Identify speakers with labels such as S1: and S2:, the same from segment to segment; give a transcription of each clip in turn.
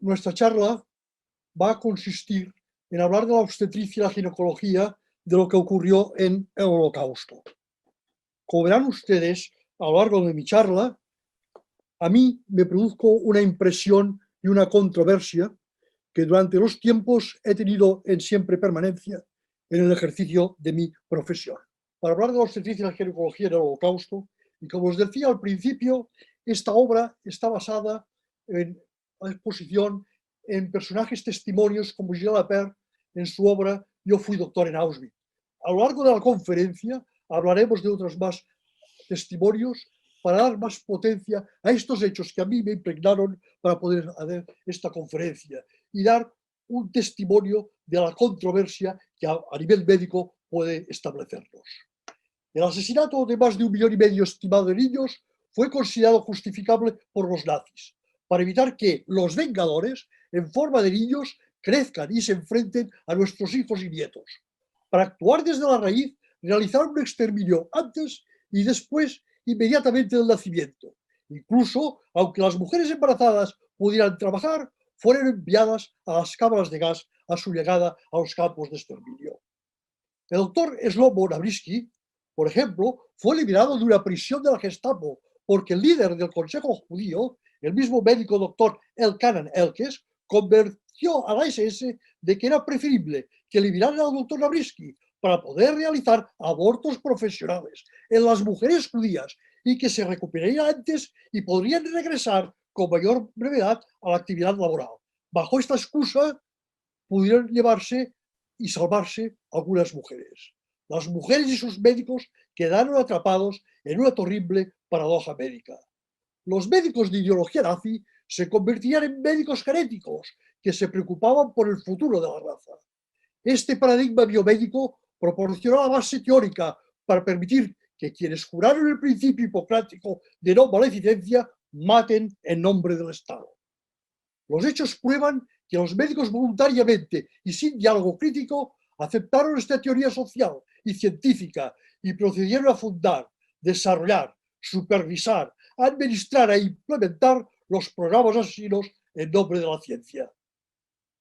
S1: Nuestra charla va a consistir en hablar de la obstetricia y la ginecología de lo que ocurrió en el Holocausto. Como verán ustedes a lo largo de mi charla, a mí me produjo una impresión y una controversia que durante los tiempos he tenido en siempre permanencia en el ejercicio de mi profesión. Para hablar de la obstetricia y la ginecología del Holocausto, y como os decía al principio, esta obra está basada en la exposición en personajes testimonios como Gilles Lapère en su obra Yo fui doctor en Auschwitz. A lo largo de la conferencia hablaremos de otros más testimonios para dar más potencia a estos hechos que a mí me impregnaron para poder hacer esta conferencia y dar un testimonio de la controversia que a nivel médico puede establecernos. El asesinato de más de 1,5 millones estimado de niños fue considerado justificable por los nazis, para evitar que los vengadores, en forma de niños, crezcan y se enfrenten a nuestros hijos y nietos. Para actuar desde la raíz, realizaron un exterminio antes y después, inmediatamente del nacimiento. Incluso, aunque las mujeres embarazadas pudieran trabajar, fueron enviadas a las cámaras de gas a su llegada a los campos de exterminio. El doctor Shlomo Nabrisky, por ejemplo, fue liberado de una prisión de la Gestapo porque el líder del Consejo Judío, el mismo médico doctor Elkanan Elkes, convenció a la SS de que era preferible que liberaran al doctor Nabrisky para poder realizar abortos profesionales en las mujeres judías y que se recuperarían antes y podrían regresar con mayor brevedad a la actividad laboral. Bajo esta excusa, pudieron llevarse y salvarse algunas mujeres. Las mujeres y sus médicos quedaron atrapados en una terrible paradoja médica. Los médicos de ideología nazi se convertían en médicos genéticos que se preocupaban por el futuro de la raza. Este paradigma biomédico proporcionó la base teórica para permitir que quienes juraron el principio hipocrático de no maleficencia maten en nombre del Estado. Los hechos prueban que los médicos voluntariamente y sin diálogo crítico aceptaron esta teoría social y científica y procedieron a fundar, desarrollar, supervisar, administrar e implementar los programas asesinos en nombre de la ciencia.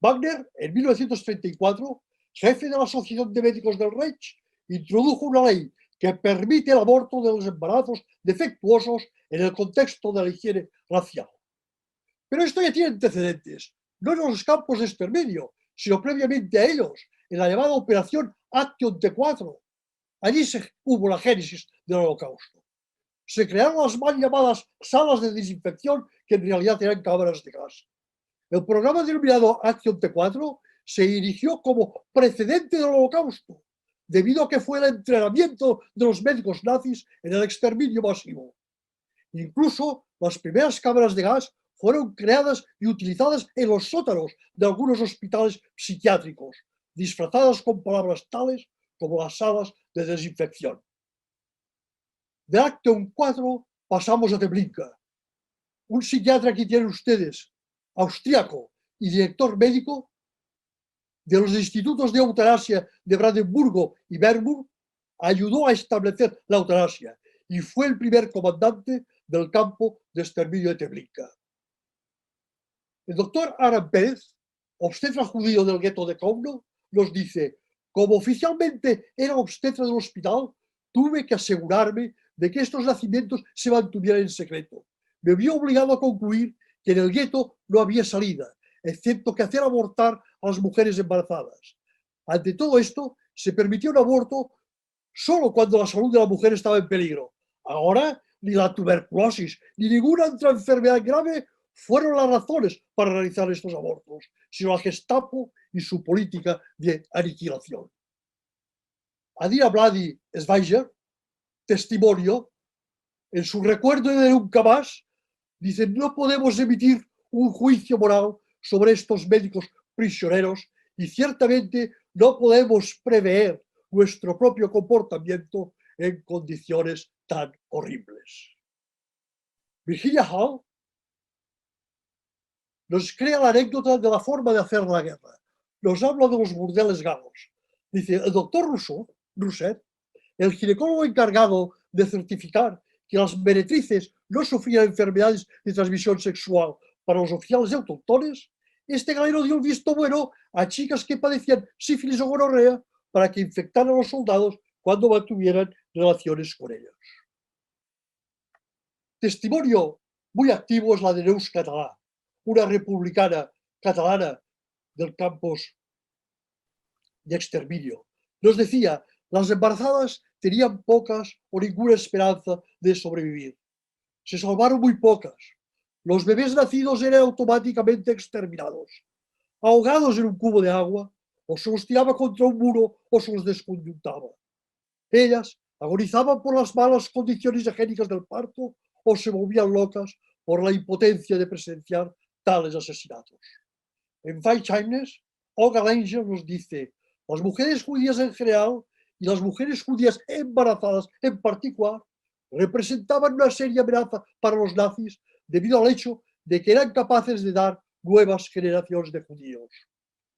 S1: Wagner, en 1934, jefe de la Asociación de Médicos del Reich, introdujo una ley que permite el aborto de los embarazos defectuosos en el contexto de la higiene racial. Pero esto ya tiene antecedentes, no en los campos de exterminio, sino previamente a ellos, en la llamada Operación Action T4. Allí hubo la génesis del Holocausto. Se crearon las mal llamadas salas de desinfección, que en realidad eran cámaras de gas. El programa denominado Action T4 se erigió como precedente del Holocausto, debido a que fue el entrenamiento de los médicos nazis en el exterminio masivo. Incluso las primeras cámaras de gas fueron creadas y utilizadas en los sótanos de algunos hospitales psiquiátricos, disfrazadas con palabras tales como las salas de desinfección. De Action 4 pasamos a Treblinka. Un psiquiatra que tienen ustedes, austríaco y director médico de los institutos de eutanasia de Brandenburgo y Bernburg, ayudó a establecer la eutanasia y fue el primer comandante del campo de exterminio de Treblinka. El doctor Aram Pérez, obstetra judío del gueto de Kovno, nos dice: como oficialmente era obstetra del hospital, tuve que asegurarme de que estos nacimientos se mantuvieran en secreto. Me vi obligado a concluir que en el gueto no había salida, excepto que hacer abortar a las mujeres embarazadas. Ante todo esto, se permitió un aborto solo cuando la salud de la mujer estaba en peligro. Ahora, ni la tuberculosis, ni ninguna otra enfermedad grave fueron las razones para realizar estos abortos, sino la Gestapo y su política de aniquilación. Adina Vladi Schweiger, testimonio, en su recuerdo de Nunca Más, dice: no podemos emitir un juicio moral sobre estos médicos prisioneros y ciertamente no podemos prever nuestro propio comportamiento en condiciones tan horribles. Virginia Hall nos crea la anécdota de la forma de hacer la guerra. Nos habla de los burdeles galos. Dice: el doctor Rousset, el ginecólogo encargado de certificar que las meretrices no sufrían enfermedades de transmisión sexual para los oficiales autóctones, este galeno dio el visto bueno a chicas que padecían sífilis o gonorrea para que infectaran a los soldados cuando mantuvieran relaciones con ellos. Testimonio muy activo es la de Neus Català, una republicana catalana del campus de exterminio. Nos decía, las embarazadas tenían pocas o ninguna esperanza de sobrevivir. Se salvaron muy pocas. Los bebés nacidos eran automáticamente exterminados, ahogados en un cubo de agua, o se los tiraba contra un muro o se los desconjuntaba. Ellas agonizaban por las malas condiciones higiénicas del parto o se volvían locas por la impotencia de presenciar tales asesinatos. En Weichheimnes, Olga Langer nos dice, las mujeres judías en general y las mujeres judías embarazadas en particular representaban una seria amenaza para los nazis debido al hecho de que eran capaces de dar nuevas generaciones de judíos.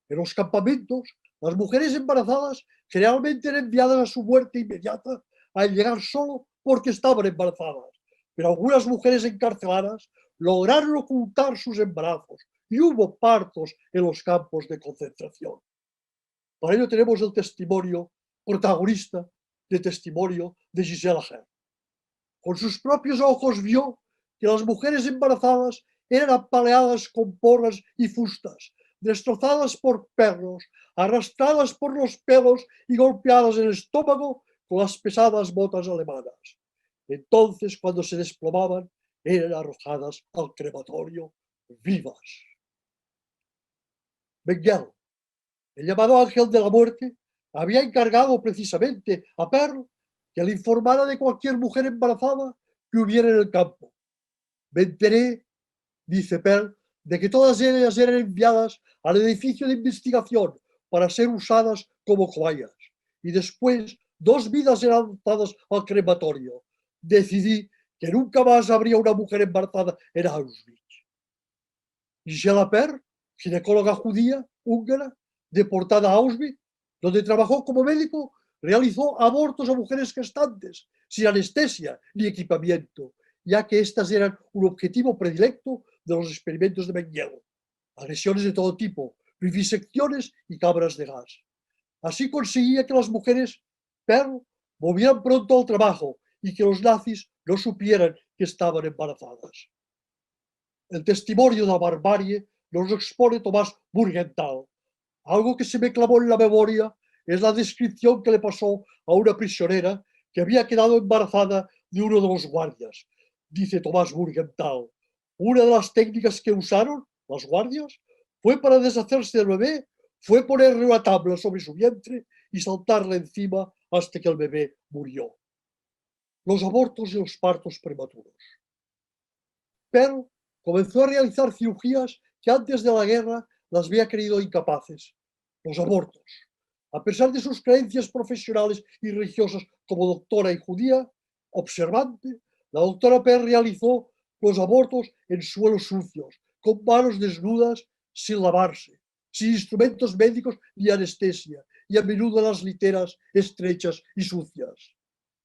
S1: En los campamentos, las mujeres embarazadas generalmente eran enviadas a su muerte inmediata al llegar solo porque estaban embarazadas, pero algunas mujeres encarceladas lograron ocultar sus embarazos y hubo partos en los campos de concentración. Para ello tenemos el testimonio protagonista de testimonio de Gisela Herr. Con sus propios ojos vio que las mujeres embarazadas eran apaleadas con porras y fustas, destrozadas por perros, arrastradas por los pelos y golpeadas en el estómago con las pesadas botas alemanas. Entonces, cuando se desplomaban, eran arrojadas al crematorio vivas. Mengele, el llamado ángel de la muerte, había encargado precisamente a Perl que le informara de cualquier mujer embarazada que hubiera en el campo. Me enteré, dice Perl, de que todas ellas eran enviadas al edificio de investigación para ser usadas como cobayas. Y después 2 vidas eran lanzadas al crematorio. Decidí que nunca más habría una mujer embarazada en Auschwitz. Gisela Perl, ginecóloga judía, húngara, deportada a Auschwitz, donde trabajó como médico, realizó abortos a mujeres gestantes, sin anestesia ni equipamiento, ya que estas eran un objetivo predilecto de los experimentos de Mengele. Agresiones de todo tipo, vivisecciones y cámaras de gas. Así conseguía que las mujeres Perl volvieran pronto al trabajo y que los nazis no supieran que estaban embarazadas. El testimonio de la barbarie nos lo expone Tomás Burgenthal. Algo que se me clavó en la memoria es la descripción que le pasó a una prisionera que había quedado embarazada de uno de los guardias. Dice Tomás Burgenthal, una de las técnicas que usaron las guardias fue para deshacerse del bebé, fue ponerle una tabla sobre su vientre y saltarle encima hasta que el bebé murió. Los abortos y los partos prematuros. Pero comenzó a realizar cirugías que antes de la guerra las había creído incapaces. Los abortos. A pesar de sus creencias profesionales y religiosas como doctora y judía, observante, la doctora Perl realizó los abortos en suelos sucios, con manos desnudas, sin lavarse, sin instrumentos médicos ni anestesia, y a menudo en las literas estrechas y sucias.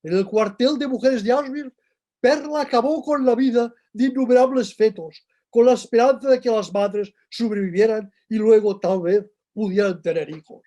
S1: En el cuartel de mujeres de Auschwitz, Perl acabó con la vida de innumerables fetos, con la esperanza de que las madres sobrevivieran y luego tal vez pudieran tener hijos.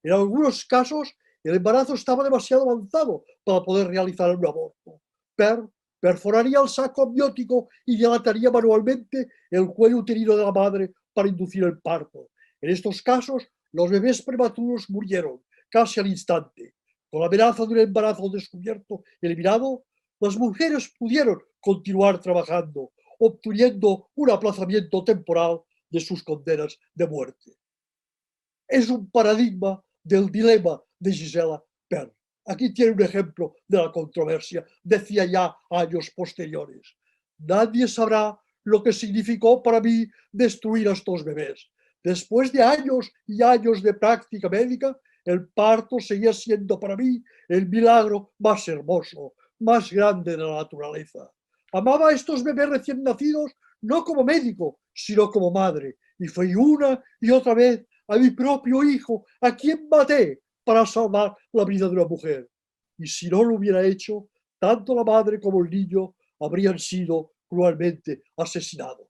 S1: En algunos casos, el embarazo estaba demasiado avanzado para poder realizar un aborto. Perl perforaría el saco amniótico y dilataría manualmente el cuello uterino de la madre para inducir el parto. En estos casos, los bebés prematuros murieron casi al instante. Con la amenaza de un embarazo descubierto eliminado, las mujeres pudieron continuar trabajando, obteniendo un aplazamiento temporal de sus condenas de muerte. Es un paradigma del dilema de Gisela Perl. Aquí tiene un ejemplo de la controversia, decía ya años posteriores. Nadie sabrá lo que significó para mí destruir a estos bebés. Después de años y años de práctica médica, el parto seguía siendo para mí el milagro más hermoso, más grande de la naturaleza. Amaba a estos bebés recién nacidos no como médico, sino como madre. Y fue una y otra vez a mi propio hijo, a quien maté para salvar la vida de una mujer. Y si no lo hubiera hecho, tanto la madre como el niño habrían sido cruelmente asesinados.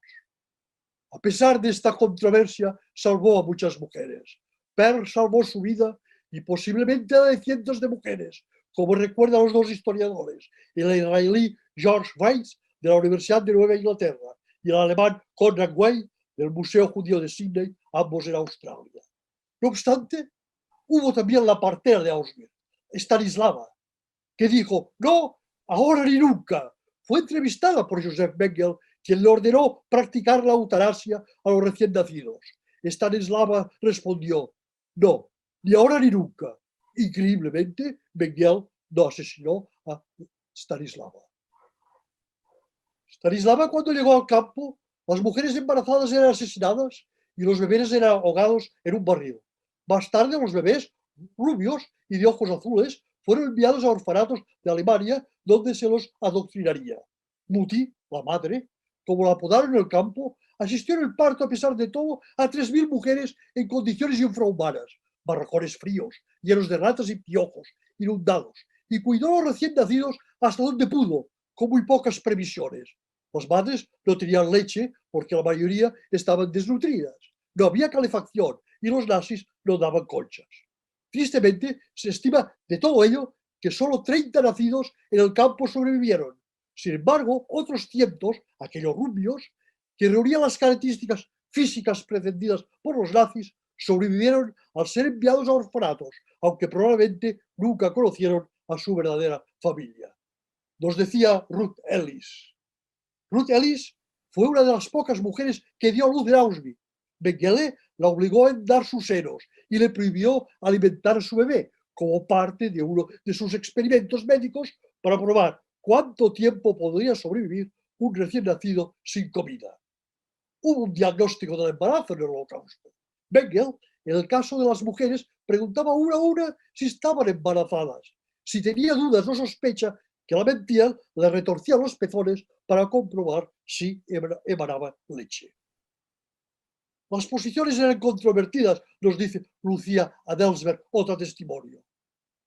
S1: A pesar de esta controversia, salvó a muchas mujeres. Pearl salvó su vida y posiblemente la de cientos de mujeres, como recuerdan los dos historiadores, el israelí George Weiss de la Universidad de Nueva Inglaterra y el alemán Konrad Weil del Museo Judío de Sydney, ambos en Australia. No obstante, hubo también la partera de Auschwitz, Stanislava, que dijo, no, ahora ni nunca. Fue entrevistada por Joseph Mengele, quien le ordenó practicar la eutanasia a los recién nacidos. Stanislava respondió, no, ni ahora ni nunca. Increíblemente, Mengele no asesinó a Stanislava. Stanislava, cuando llegó al campo, las mujeres embarazadas eran asesinadas y los bebés eran ahogados en un barril. Más tarde, los bebés rubios y de ojos azules fueron enviados a orfanatos de Alemania, donde se los adoctrinaría. Mutti, la madre, como la apodaron en el campo, asistió en el parto a pesar de todo a 3.000 mujeres en condiciones infrahumanas, barracones fríos, llenos de ratas y piojos, inundados, y cuidó a los recién nacidos hasta donde pudo, con muy pocas previsiones. Las madres no tenían leche porque la mayoría estaban desnutridas. No había calefacción y los nazis no daban conchas. Tristemente, se estima de todo ello que solo 30 nacidos en el campo sobrevivieron. Sin embargo, otros cientos, aquellos rubios, que reunían las características físicas pretendidas por los nazis, sobrevivieron al ser enviados a orfanatos, aunque probablemente nunca conocieron a su verdadera familia. Nos decía Ruth Ellis. Ruth Ellis fue una de las pocas mujeres que dio a luz en Auschwitz. Mengele la obligó a dar sus senos y le prohibió alimentar a su bebé como parte de uno de sus experimentos médicos para probar cuánto tiempo podría sobrevivir un recién nacido sin comida. Hubo un diagnóstico del embarazo en el Holocausto. Mengele, en el caso de las mujeres, preguntaba una a una si estaban embarazadas. Si tenía dudas o sospecha que la mentían, le retorcían los pezones para comprobar si emanaba leche. Las posiciones eran controvertidas, nos dice Lucia Adelsberg, otra testimonio.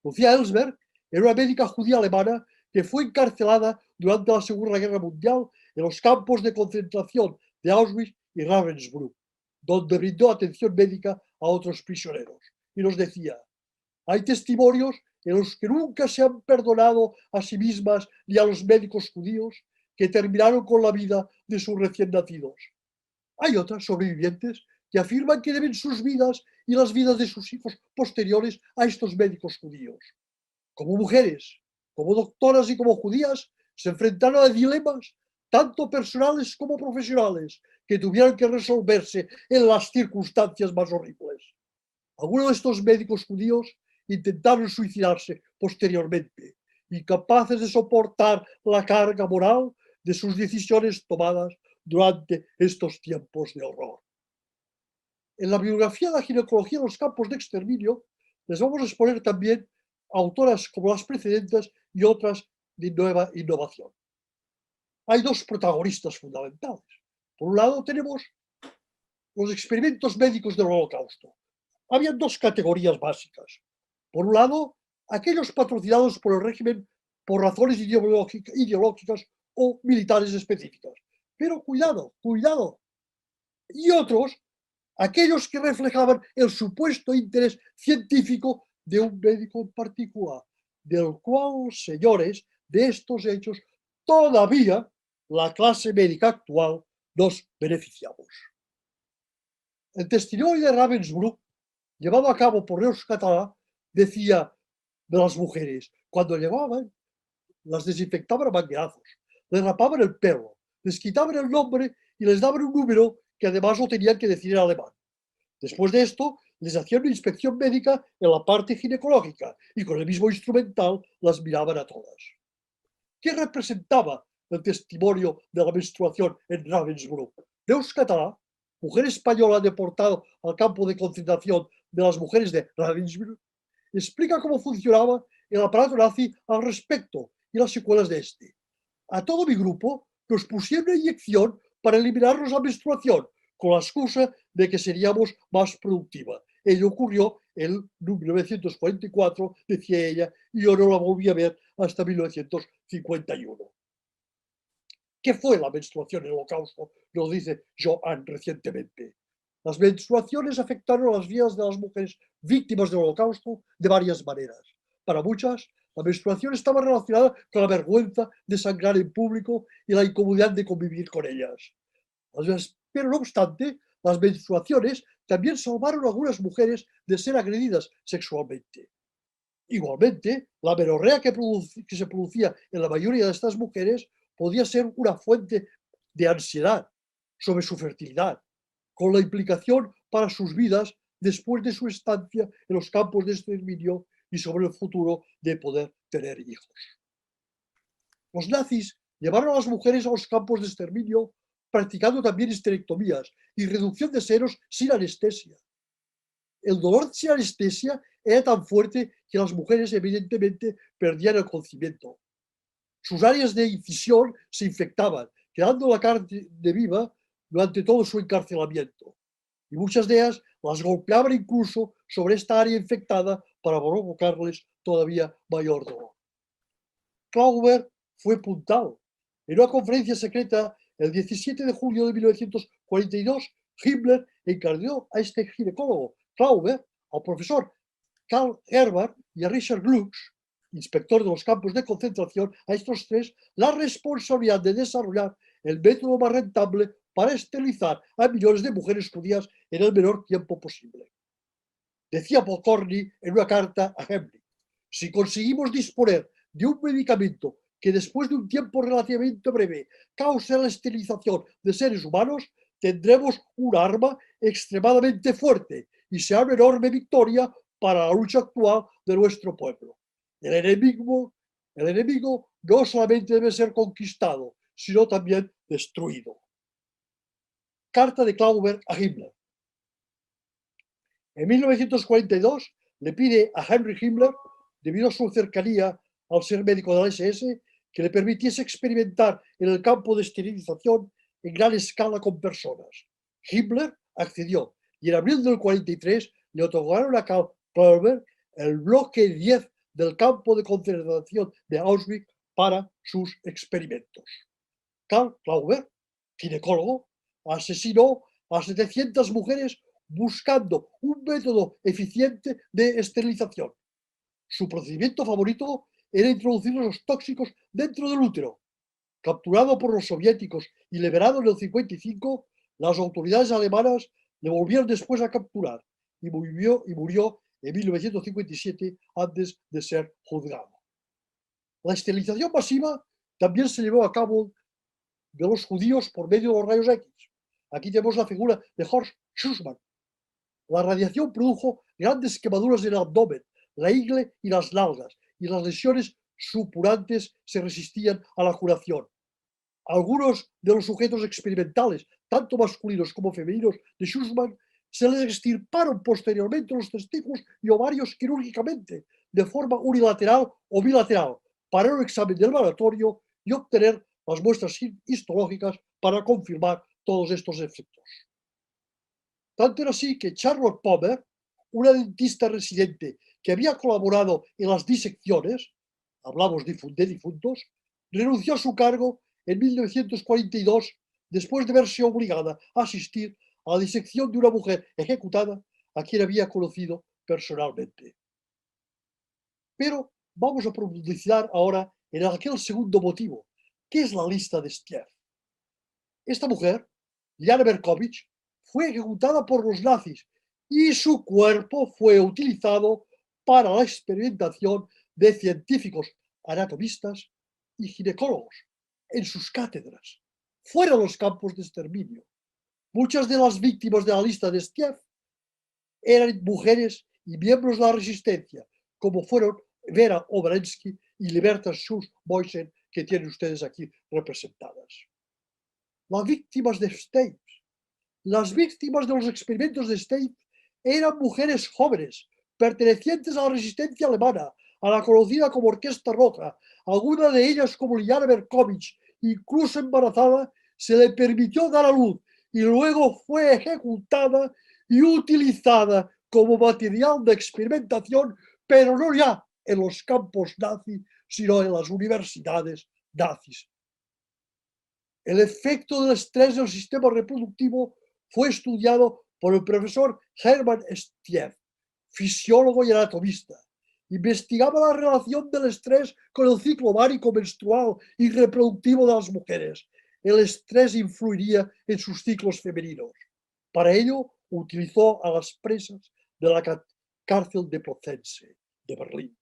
S1: Lucia Adelsberg era una médica judía alemana que fue encarcelada durante la Segunda Guerra Mundial en los campos de concentración de Auschwitz y Ravensbrück, donde brindó atención médica a otros prisioneros. Y nos decía, hay testimonios en los que nunca se han perdonado a sí mismas ni a los médicos judíos que terminaron con la vida de sus recién nacidos. Hay otras sobrevivientes que afirman que deben sus vidas y las vidas de sus hijos posteriores a estos médicos judíos. Como mujeres, como doctoras y como judías, se enfrentaron a dilemas tanto personales como profesionales que tuvieron que resolverse en las circunstancias más horribles. Algunos de estos médicos judíos intentaron suicidarse posteriormente, incapaces de soportar la carga moral de sus decisiones tomadas durante estos tiempos de horror. En la biografía de la ginecología en los campos de exterminio, les vamos a exponer también autoras como las precedentes y otras de nueva innovación. Hay dos protagonistas fundamentales. Por un lado tenemos los experimentos médicos del Holocausto. Había dos categorías básicas. Por un lado, aquellos patrocinados por el régimen por razones ideológicas o militares específicas. Pero cuidado, cuidado. Y otros, aquellos que reflejaban el supuesto interés científico de un médico en particular, del cual, señores, de estos hechos, todavía la clase médica actual nos beneficiamos. El testimonio de Ravensbrück, llevado a cabo por Reus Català, decía de las mujeres, cuando llegaban, las desinfectaban a manguerazos, les rapaban el pelo, les quitaban el nombre y les daban un número que además lo tenían que decir en alemán. Después de esto, les hacían una inspección médica en la parte ginecológica y con el mismo instrumental las miraban a todas. ¿Qué representaba el testimonio de la menstruación en Ravensbrück? Reus Català, mujer española deportada al campo de concentración de las mujeres de Ravensbrück, explica cómo funcionaba el aparato nazi al respecto y las secuelas de este. A todo mi grupo nos pusieron una inyección para eliminarnos la menstruación, con la excusa de que seríamos más productiva. Ello ocurrió en 1944, decía ella, y yo no la volví a ver hasta 1951. ¿Qué fue la menstruación en el Holocausto? Nos dice Joan recientemente. Las menstruaciones afectaron a las vidas de las mujeres víctimas del Holocausto de varias maneras. Para muchas, la menstruación estaba relacionada con la vergüenza de sangrar en público y la incomodidad de convivir con ellas. Pero no obstante, las menstruaciones también salvaron a algunas mujeres de ser agredidas sexualmente. Igualmente, la menorrea que se producía en la mayoría de estas mujeres podía ser una fuente de ansiedad sobre su fertilidad, con la implicación para sus vidas después de su estancia en los campos de exterminio y sobre el futuro de poder tener hijos. Los nazis llevaron a las mujeres a los campos de exterminio practicando también histerectomías y reducción de senos sin anestesia. El dolor sin anestesia era tan fuerte que las mujeres evidentemente perdían el conocimiento. Sus áreas de incisión se infectaban, quedando la carne viva durante todo su encarcelamiento. Y muchas de ellas las golpeaban incluso sobre esta área infectada para provocarles todavía mayor dolor. Klauber fue puntal. En una conferencia secreta el 17 de julio de 1942, Himmler encargó a este ginecólogo, Klauber, al profesor Karl Herbert y a Richard Glucks, inspector de los campos de concentración, a estos tres la responsabilidad de desarrollar el método más rentable para esterilizar a millones de mujeres judías en el menor tiempo posible. Decía Pokorny en una carta a Himmler: si conseguimos disponer de un medicamento que después de un tiempo relativamente breve cause la esterilización de seres humanos, tendremos un arma extremadamente fuerte y será una enorme victoria para la lucha actual de nuestro pueblo. El enemigo no solamente debe ser conquistado, sino también destruido. Carta de Klauber a Himmler. En 1942 le pide a Heinrich Himmler, debido a su cercanía al ser médico de la SS, que le permitiese experimentar en el campo de esterilización en gran escala con personas. Himmler accedió y en abril del 43 le otorgaron a Karl Klauber el bloque 10 del campo de concentración de Auschwitz para sus experimentos. Karl Klauber, ginecólogo, asesinó a 700 mujeres buscando un método eficiente de esterilización. Su procedimiento favorito era introducir los tóxicos dentro del útero. Capturado por los soviéticos y liberado en el 55, las autoridades alemanas le volvieron después a capturar y murió en 1957 antes de ser juzgado. La esterilización masiva también se llevó a cabo de los judíos por medio de los rayos X. Aquí tenemos la figura de Horst Schussmann. La radiación produjo grandes quemaduras en el abdomen, la ingle y las nalgas, y las lesiones supurantes se resistían a la curación. Algunos de los sujetos experimentales, tanto masculinos como femeninos, de Schussmann, se les extirparon posteriormente los testículos y ovarios quirúrgicamente, de forma unilateral o bilateral, para un examen del laboratorio y obtener las muestras histológicas para confirmar todos estos efectos. Tanto era así que Charlotte Pommer, una dentista residente que había colaborado en las disecciones, hablamos de difuntos, renunció a su cargo en 1942 después de verse obligada a asistir a la disección de una mujer ejecutada a quien había conocido personalmente. Pero vamos a profundizar ahora en aquel segundo motivo, que es la lista de Stieff. Esta mujer, Liana Berkovich, fue ejecutada por los nazis y su cuerpo fue utilizado para la experimentación de científicos anatomistas y ginecólogos en sus cátedras, fuera de los campos de exterminio. Muchas de las víctimas de la lista de Stieff eran mujeres y miembros de la resistencia, como fueron Vera Obrensky y Liberta Schuss-Boysen, que tienen ustedes aquí representadas. Las víctimas de Stieff. Las víctimas de los experimentos de Stieff eran mujeres jóvenes, pertenecientes a la resistencia alemana, a la conocida como Orquesta Roja. Alguna de ellas, como Liana Berkovich, incluso embarazada, se le permitió dar a luz y luego fue ejecutada y utilizada como material de experimentación, pero no ya en los campos nazis, sino en las universidades nazis. El efecto del estrés en el sistema reproductivo fue estudiado por el profesor Hermann Stief, fisiólogo y anatomista. Investigaba la relación del estrés con el ciclo ovárico menstrual y reproductivo de las mujeres. El estrés influiría en sus ciclos femeninos. Para ello, utilizó a las presas de la cárcel de Plötzensee, de Berlín.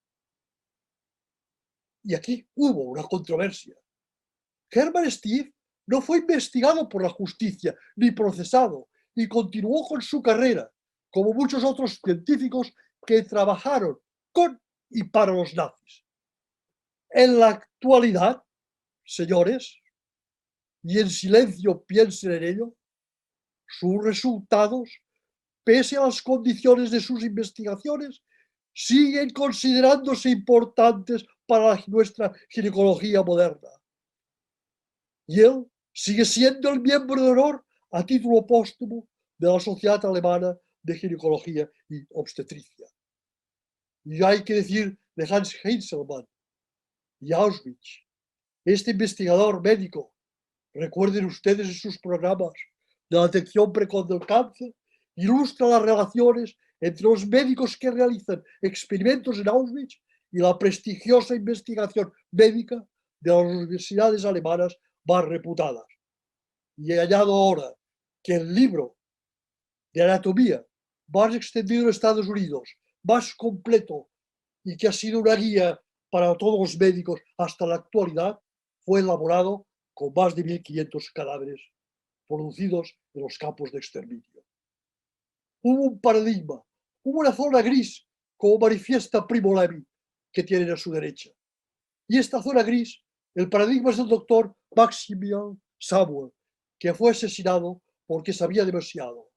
S1: Y aquí hubo una controversia. Hermann Stief no fue investigado por la justicia ni procesado y continuó con su carrera, como muchos otros científicos que trabajaron con y para los nazis. En la actualidad, señores, y en silencio piensen en ello, sus resultados, pese a las condiciones de sus investigaciones, siguen considerándose importantes para nuestra ginecología moderna. Y él sigue siendo el miembro de honor a título póstumo de la Sociedad Alemana de Ginecología y Obstetricia. Y hay que decir de Hans Heinzelmann y Auschwitz, este investigador médico, recuerden ustedes en sus programas de la detección precoz del cáncer, ilustra las relaciones entre los médicos que realizan experimentos en Auschwitz y la prestigiosa investigación médica de las universidades alemanas más reputadas. Y añado ahora que el libro de anatomía más extendido en Estados Unidos, más completo y que ha sido una guía para todos los médicos hasta la actualidad, fue elaborado con más de 1.500 cadáveres producidos en los campos de exterminio. Hubo un paradigma, hubo una zona gris, como manifiesta Primo Levi, que tienen a su derecha. Y esta zona gris, el paradigma es del doctor Maximilian Samuel, que fue asesinado porque sabía demasiado.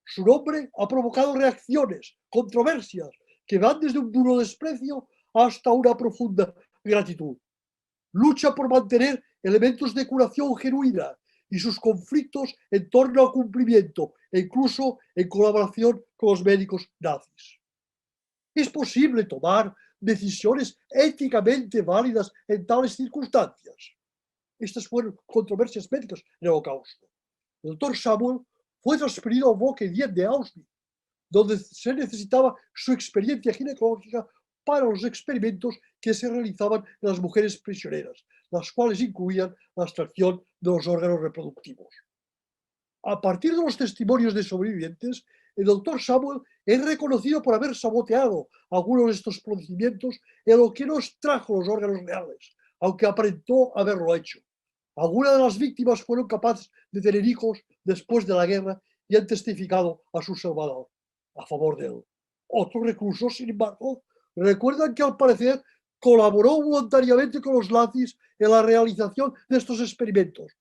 S1: Su nombre ha provocado reacciones, controversias, que van desde un duro desprecio hasta una profunda gratitud. Lucha por mantener elementos de curación genuina y sus conflictos en torno al cumplimiento e incluso en colaboración con los médicos nazis. ¿Es posible tomar decisiones éticamente válidas en tales circunstancias? Estas fueron controversias médicas en el Holocausto. El doctor Samuel fue transferido al bloque 10 de Auschwitz, donde se necesitaba su experiencia ginecológica para los experimentos que se realizaban en las mujeres prisioneras, las cuales incluían la extracción de los órganos reproductivos. A partir de los testimonios de sobrevivientes, el doctor Samuel es reconocido por haber saboteado algunos de estos procedimientos en lo que no extrajo los órganos reales, aunque aparentó haberlo hecho. Algunas de las víctimas fueron capaces de tener hijos después de la guerra y han testificado a su salvador, a favor de él. Otros reclusos, sin embargo, recuerdan que al parecer colaboró voluntariamente con los nazis en la realización de estos experimentos.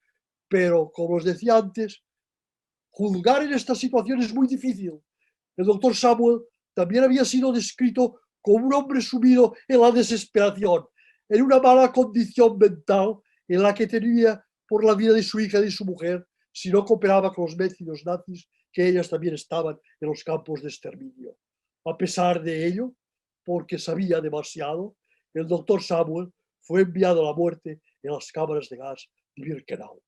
S1: Pero, como os decía antes, juzgar en esta situación es muy difícil. El doctor Samuel también había sido descrito como un hombre sumido en la desesperación, en una mala condición mental en la que temía por la vida de su hija y de su mujer si no cooperaba con los médicos nazis, que ellas también estaban en los campos de exterminio. A pesar de ello, porque sabía demasiado, el doctor Samuel fue enviado a la muerte en las cámaras de gas de Birkenau.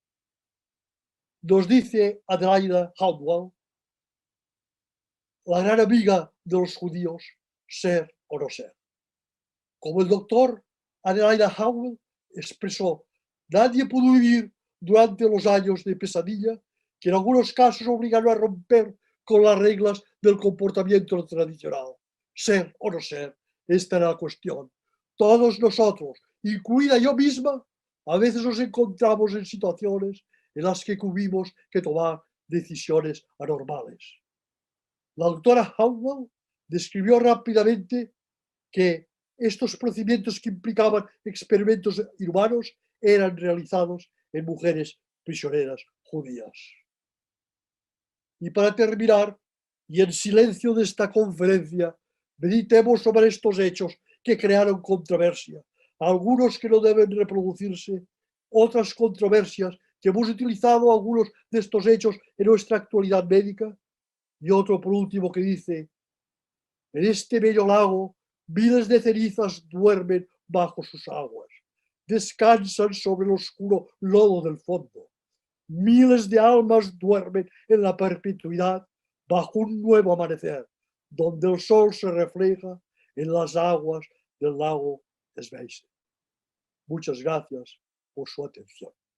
S1: Nos dice Adelaida Howell, la gran amiga de los judíos, ser o no ser. Como el doctor Adelaida Howell expresó, nadie pudo vivir durante los años de pesadilla que en algunos casos obligaron a romper con las reglas del comportamiento tradicional. Ser o no ser, esta era la cuestión. Todos nosotros, incluida yo misma, a veces nos encontramos en situaciones en las que tuvimos que tomar decisiones anormales. La doctora Howell describió rápidamente que estos procedimientos que implicaban experimentos inhumanos eran realizados en mujeres prisioneras judías. Y para terminar, y en silencio de esta conferencia, meditemos sobre estos hechos que crearon controversia, algunos que no deben reproducirse, otras controversias que hemos utilizado algunos de estos hechos en nuestra actualidad médica, y otro por último que dice, en este bello lago miles de cenizas duermen bajo sus aguas. descansan sobre el oscuro lodo del fondo. Miles de almas duermen en la perpetuidad bajo un nuevo amanecer, donde el sol se refleja en las aguas del lago Schweizer. Muchas gracias por su atención.